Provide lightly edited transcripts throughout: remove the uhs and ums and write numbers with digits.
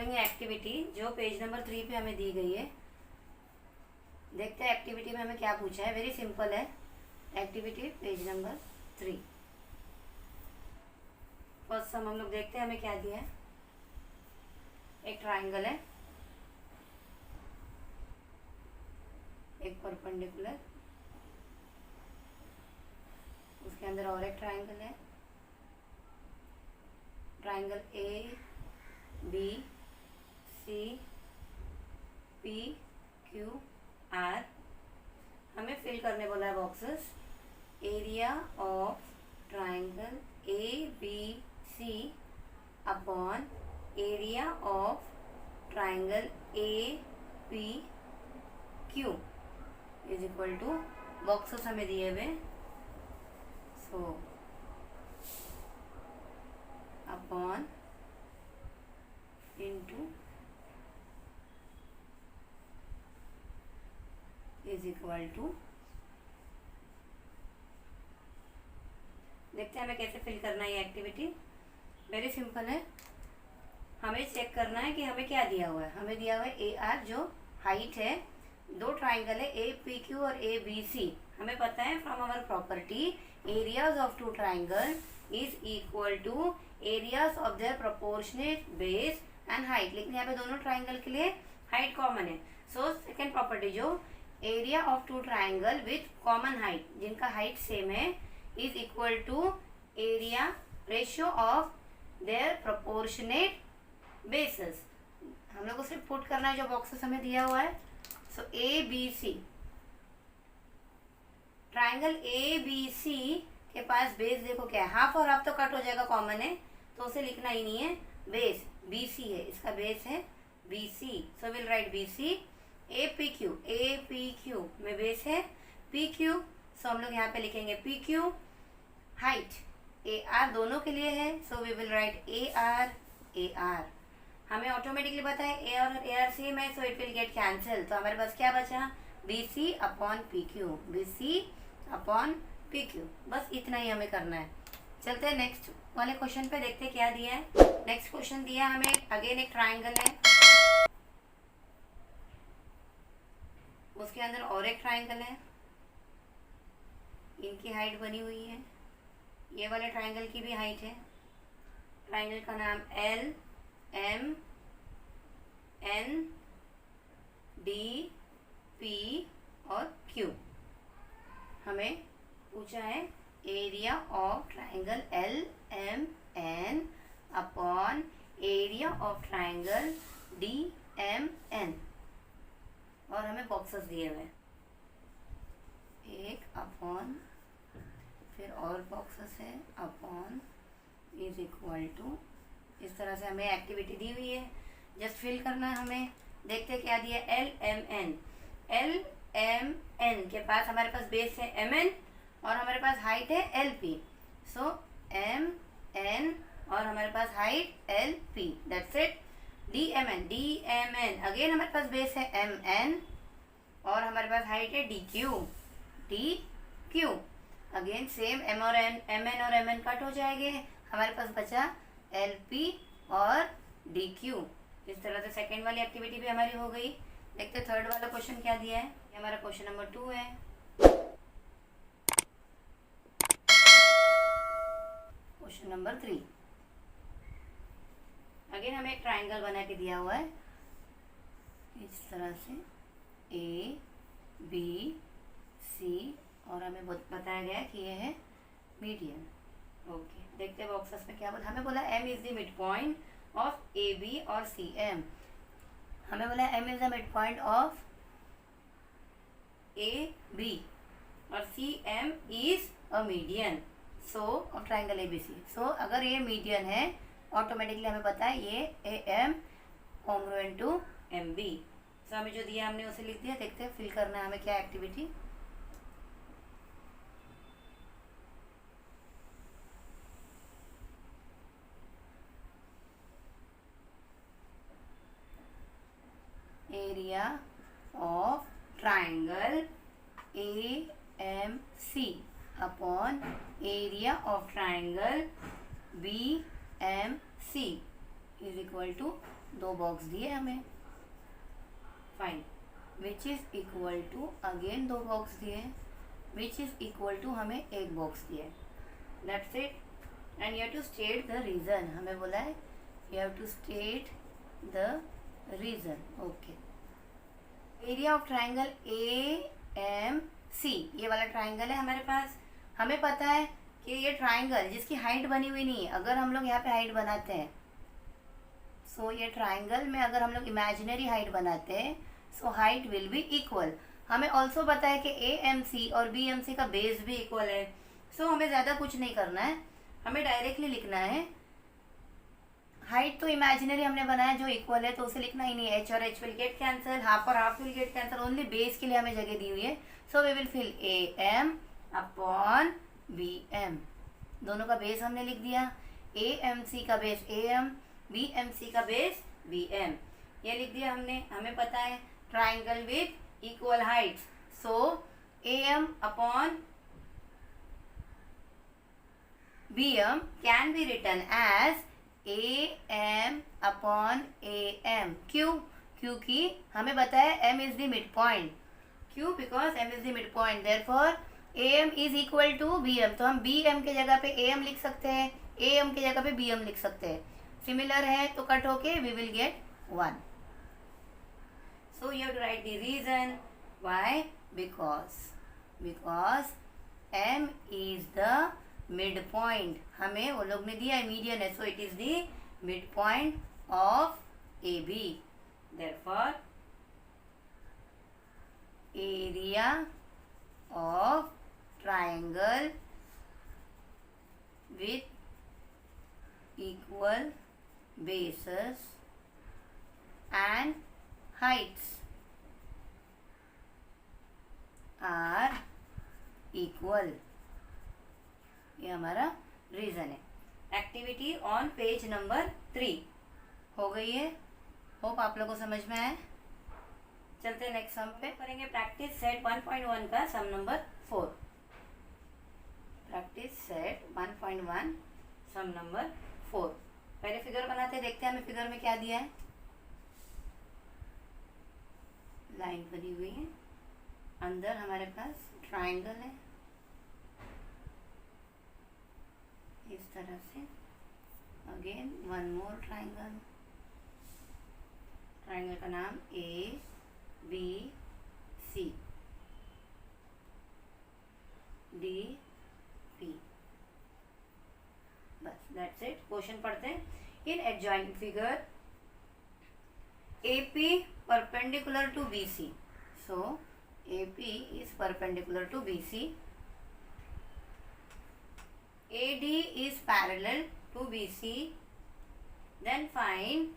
करेंगे एक्टिविटी जो page number 3 पे हमें दी गई है। देखते हैं एक्टिविटी में हमें क्या पूछा है। वेरी सिंपल है एक्टिविटी पेज नंबर 3। फर्स्ट सम हम लोग देखते हैं हमें क्या दिया है। एक ट्राइंगल है, एक परपेंडिकुलर, उसके अंदर और एक ट्राइंगल है। Triangle A B C P Q R. हमें फिल करने बोला है boxes. Area of triangle A B C upon area of triangle A P Q is equal to, boxes हमें दिए हुए, so upon into is equal to. देखते हैं हमें कैसे फिल करना है ये एक्टिविटी। वेरी सिंपल है। हमें चेक करना है कि हमें क्या दिया हुआ है। हमें दिया हुआ है ए आर जो हाइट है, दो ट्राइंगल है ए पी क्यू और ए बी सी। हमें पता है from our property areas of two triangle is equal to areas of their proportionate base and height. लेकिन यहाँ पे दोनों ट्राइंगल के लिए हाइट कॉमन है। सो सेकेंड प्रॉपर्टी जो area of two triangle with common height, जिनका हाइट सेम है, is equal to area ratio of their proportionate bases. हम लोग को सिर्फ पुट करना है जो बॉक्सेस हमें दिया हुआ है। So A B C, triangle A B C के पास बेस देखो क्या है, हाफ और हाफ तो कट हो जाएगा, कॉमन है तो उसे लिखना ही नहीं है। बेस बी सी है, इसका बेस है B C. So will write B C. A P Q में बेस है पी क्यू, सो हम लोग यहाँ पे लिखेंगे P Q. Height A R दोनों के लिए है, so we will write A R. हमें ऑटोमेटिकली पता है ए और ए आर सेम है, so it will get cancel. तो हमारे पास क्या बचा, B C upon P Q, B C upon P Q. बस इतना ही हमें करना है। चलते हैं नेक्स्ट वाले क्वेश्चन पे, देखते हैं क्या दिया है। नेक्स्ट क्वेश्चन दिया है हमें, अगेन एक ट्राइंगल है, उसके अंदर और एक ट्राइंगल है, इनकी हाइट बनी हुई है। ये वाले ट्राइंगल की भी हाइट है। ट्राइंगल का नाम L M N D P और क्यू। हमें पूछा है area of triangle L M N upon area of triangle D M N, और हमें बॉक्सेस दिए हुए हैं, एक अपॉन, फिर और बॉक्सेस है अपॉन इज इक्वल टू। इस तरह से हमें एक्टिविटी दी हुई है, जस्ट फिल करना है हमें। देखते हैं क्या दिया, L M N. L M N के पास हमारे पास बेस है एम एन और हमारे पास हाइट है L P. So M N और हमारे पास height L P, that's it. D M N again हमारे पास बेस है एम एन और हमारे पास हाइट है D Q. Again same M N और एम एन कट हो जाएंगे, हमारे पास बचा एल पी और डी क्यू। इस तरह से सेकेंड वाली एक्टिविटी भी हमारी हो गई। देखते थर्ड वाला क्वेश्चन क्या दिया है। ये हमारा क्वेश्चन नंबर 2 है। क्वेश्चन नंबर 3, अगेन हमें एक ट्राइंगल बना के दिया हुआ है इस तरह से, ए बी सी, और हमें बताया गया है कि ये है मीडियन। ओके, देखते हैं बॉक्सेस में क्या बोला। हमें बोला M is the mid point of A B और सी एम। हमें बोला M is the mid point of A B और C M is a median, so of triangle A B C. So अगर ये मीडियन है, automatically हमें पता है ये A M congruent to M B. So हमें जो दिया हमने उसे लिख दिया। देखते हैं फिल करना है हमें क्या activity. Area of triangle A M C upon area of triangle B M C is equal to, दो बॉक्स दिए हमें, fine, which is equal to again दो बॉक्स दिए, विच इज इक्वल टू हमें एक बॉक्स दिए, that's it. And you have to state the reason, हमें बोला है you have to state the reason. Okay, area of triangle A M C, ये वाला ट्राइंगल है हमारे पास. हमें पता है कि ये ट्राइंगल जिसकी हाइट बनी हुई नहीं है, अगर हम लोग यहाँ पे हाइट बनाते हैं, सो ये ट्राइंगल में अगर हम लोग इमेजिनरी हाइट बनाते हैं, so height will be equal. हमें ऑल्सो पता है कि ए एम सी और बी एम सी का बेस भी इक्वल है. सो हमें ज़्यादा कुछ नहीं करना है, हमें डायरेक्टली लिखना है. हाइट तो इमेजिनरी हमने बनाया जो इक्वल है, तो उसे लिखना ही नहीं है. एच और H will get cancel, half और half will get cancel, only base के लिए हमें जगह दी हुई है. So we will fill A M upon B M, दोनों का बेस हमने लिख दिया. ए एम सी का base A M, B M C का बेस बी एम, ये लिख दिया हमने. हमें पता है triangle with equal heights, so A M upon B M can be written as A M upon A M. क्यों? क्योंकि हमें बताया M is the mid point. क्यों? Because M is the mid point, therefore A M is equal to B M. तो हम B M के जगह पे ए एम लिख सकते हैं, ए एम के जगह पे बी एम लिख सकते हैं. सिमिलर है तो कट होके we will get 1. So you have to write the reason. Why? Because M is the mid point. हमें वो लोग ने दिया है मीडियन है, so it is the mid point of A B. Therefore area of triangle with equal bases and heights are equal. ये हमारा reason है. एक्टिविटी ऑन पेज नंबर 3 हो गई है. होप आप लोगों को समझ में आए. चलते हैं नेक्स्ट सम पे. करेंगे प्रैक्टिस सेट 1.1 का सम नंबर 4. प्रैक्टिस सेट 1.1 सम नंबर 4. पहले फिगर बनाते हैं, देखते हैं हमें फिगर में क्या दिया है. लाइन बनी हुई है, अंदर हमारे पास ट्राइंगल है इस तरह से. Again one more triangle. Triangle का नाम A B C D P. बस दैट्स इट. क्वेश्चन पढ़ते हैं. In adjoint figure AP perpendicular to BC. So AP is perpendicular to BC. AD is parallel to BC. Then find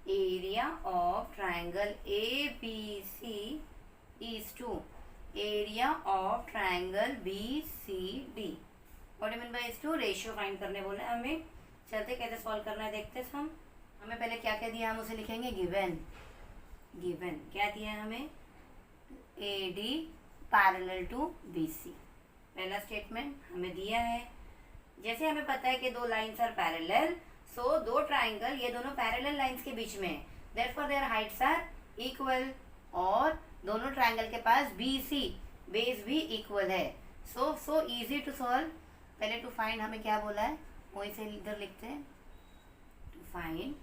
area of triangle ABC is to area of triangle BCD. What do you mean by is to? Ratio find करने बोले हमें. चलते कैसे solve करना है देखते हैं हम. हमें पहले क्या क्या दिया, हम उसे लिखेंगे गिवन. क्या दिया है हमें? AD parallel to BC. पहला स्टेटमेंट हमें दिया है. जैसे हमें पता है कि दो लाइंस आर पैरेलल, सो दो ट्राइंगल ये दोनों पैरेलल लाइंस के बीच में है, therefore their heights are equal. और दोनों ट्राइंगल के पास BC बेस भी इक्वल है. So easy to solve. पहले टू फाइंड हमें क्या बोला है वही से इधर लिखते हैं. टू फाइंड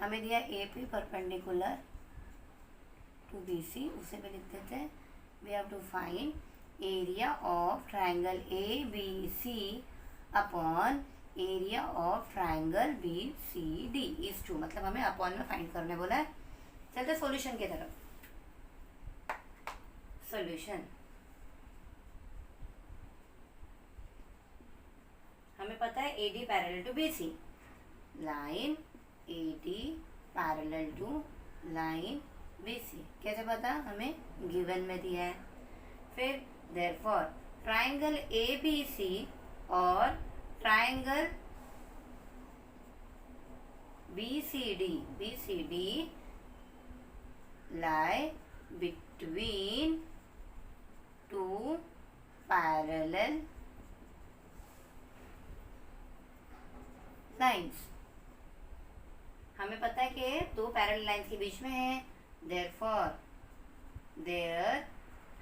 हमें दिया AP परपेंडिकुलर टू BC, उसे भी लिख देते हैं. We have to find area of triangle ABC upon area of triangle BCD is 2. मतलब हमें अपॉन में फाइंड करने बोला है. चलते सॉल्यूशन की तरफ. सॉल्यूशन हमें पता है AD parallel to BC. Line AD parallel to line BC. कैसे पता? हमें गिवन में दिया है. फिर देयरफॉर ट्राइंगल ABC और triangle BCD lie between two parallel lines, हमें पता है कि दो पैरेलल लाइन्स के बीच में है, therefore their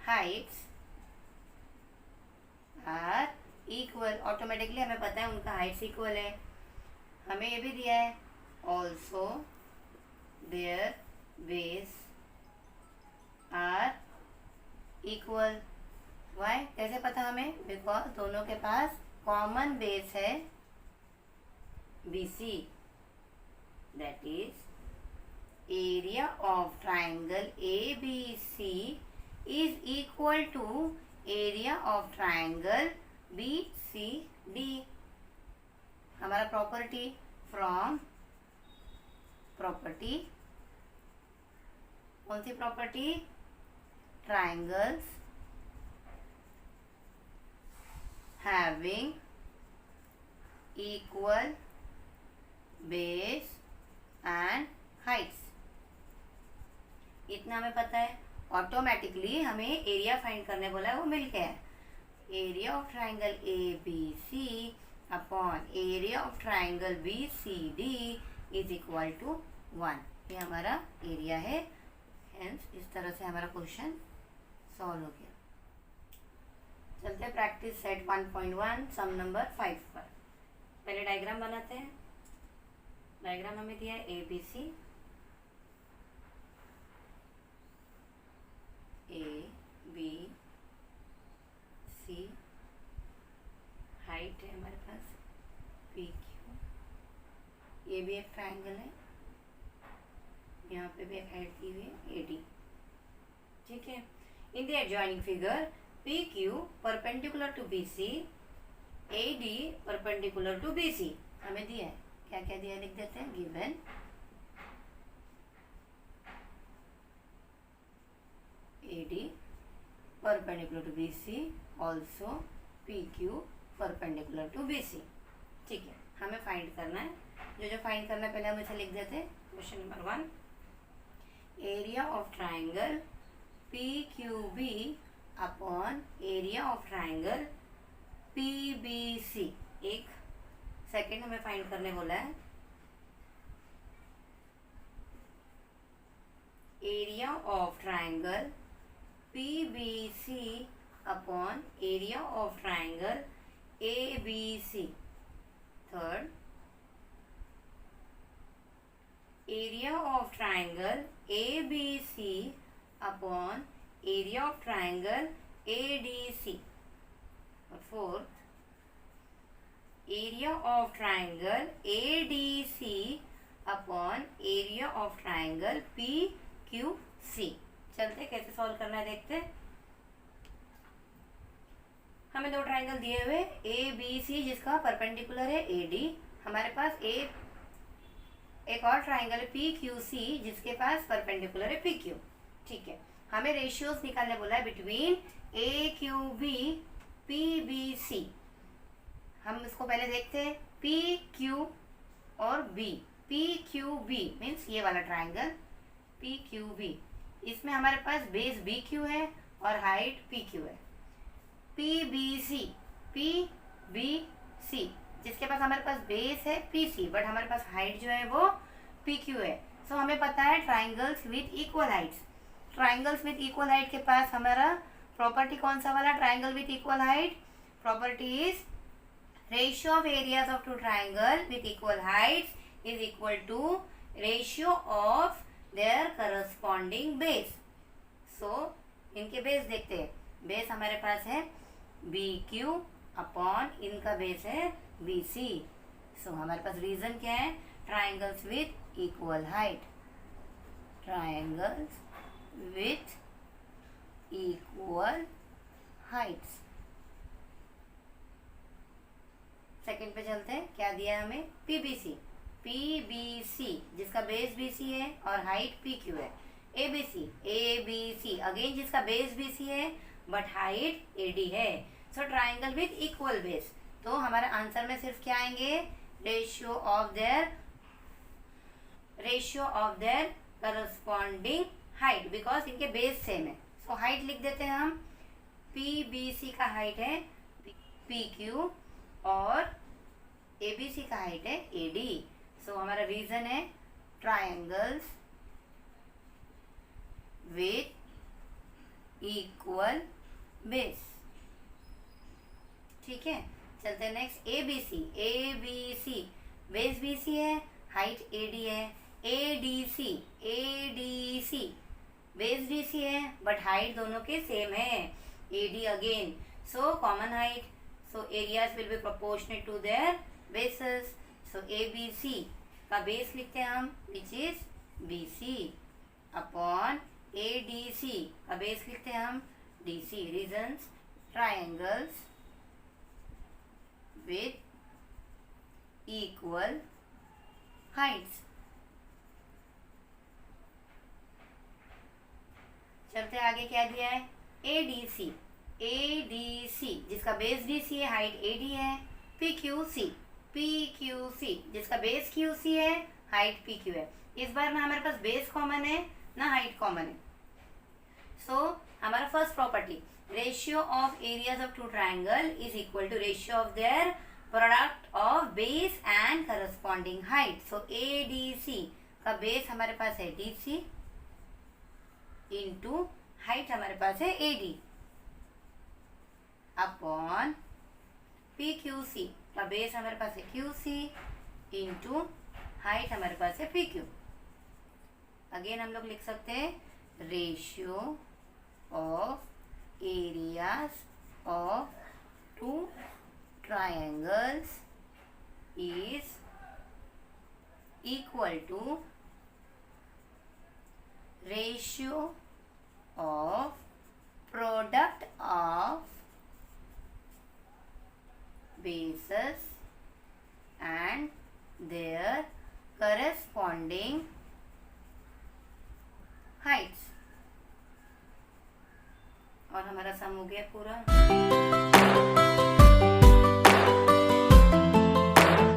heights are equal, automatically हमें पता है उनका हाइट्स इक्वल है। हमें ये भी दिया है also their base are equal. Why, कैसे पता हमें? बिकॉज दोनों के पास कॉमन बेस है BC, that is area of triangle ABC is equal to area of triangle BCD। हमारा प्रॉपर्टी फ्रॉम प्रॉपर्टी, कौन सी property? Triangles having equal base and heights, इतना हमें पता है। ऑटोमेटिकली हमें एरिया फाइंड करने बोला है, वो मिल गया है। Area of triangle ABC upon area of triangle BCD is equal to 1। ये हमारा एरिया है। हेंस इस तरह से हमारा क्वेश्चन सॉल्व हो गया। चलते हैं प्रैक्टिस सेट 1.1 सम नंबर 5 पर। पहले डायग्राम बनाते हैं। डायग्राम हमें दिया है ABC, ABC, हाइट है हमारे पास PQ, ये भी एक ट्राइंगल है, यहाँ पे भी एक हाइट दी हुई है AD। ठीक है। In the adjoining figure PQ perpendicular to BC, AD perpendicular to BC हमें दिया है। क्या क्या दिया है लिख देते हैं। Given AD perpendicular to BC, also PQ perpendicular to BC। ठीक है, हमें फाइंड करना है। जो फाइंड करना है पहले हम इसे लिख देते हैं। Question number 1, area of triangle PQB upon area of triangle PBC। एक सेकेंड हमें फाइंड करने बोला है। Area of triangle PBC upon area of triangle ABC। Third, area of triangle ABC upon area of triangle ADC। और fourth, area of triangle ADC upon area of triangle PQC। चलते कैसे solve करना है देखते हैं। हमें दो ट्राइंगल दिए हुए ABC जिसका परपेंडिकुलर है AD, हमारे पास एक और ट्राइंगल है PQC जिसके पास परपेंडिकुलर है PQ। ठीक है, हमें रेशियोज निकालने बोला है बिटवीन AQB PBC। हम इसको पहले देखते हैं। PQ और B, PQB मीन्स ये वाला ट्राइंगल PQB, इसमें हमारे पास बेस BQ है और हाइट PQ है। PBC, PBC जिसके पास हमारे पास बेस है PC बट हमारे पास हाइट जो है वो PQ है। सो हमें पता है triangles with equal heights, triangles with equal height के पास हमारा प्रॉपर्टी कौन सा वाला? Triangle with equal height property is ratio of areas of two triangle with equal heights is equal to ratio of their corresponding base. So इनके base देखते हैं। Base हमारे पास है BQ अपॉन इनका बेस है BC। सो हमारे पास रीजन क्या है? Triangles with equal height, triangles with equal Heights. Second पे चलते हैं। क्या दिया है हमें? PBC जिसका बेस BC है और हाइट PQ है। ABC अगेन जिसका बेस BC है बट हाइट AD है। So triangle with equal base. तो हमारे आंसर में सिर्फ क्या आएंगे? Ratio of their corresponding height, because इनके बेस सेम है। सो हाइट लिख देते हैं हम। PBC का हाइट है PQ और ABC का हाइट है AD। सो हमारा रीजन है ट्रायंगल्स विथ इक्वल बेस। ठीक है, चलते हैं next ABC। ABC base BC है, हाइट AD है। ADC बेस DC है बट हाइट दोनों के सेम है, AD again. So common height, so areas will be proportionate to their bases. So ABC का बेस लिखते हैं हम which is BC upon ADC का बेस लिखते हैं हम DC। Reasons triangles with equal heights. चलते आगे, क्या दिया है ADC जिसका बेस DC है, हाइट AD है। PQC जिसका बेस QC है, हाइट PQ है। इस बार ना हमारे पास बेस कॉमन है ना हाइट कॉमन है। सो हमारा first property, ratio of areas of two triangle is equal to ratio of their product of base and corresponding height. So ADC का बेस हमारे पास है DC इंटू हाइट हमारे पास है AD अपॉन PQC का बेस हमारे पास है QC इंटू हाइट हमारे पास है PQ। अगेन हम लोग लिख सकते हैं ratio of areas of two triangles is equal to ratio of product of bases and their corresponding heights। और हमारा सम हो गया पूरा।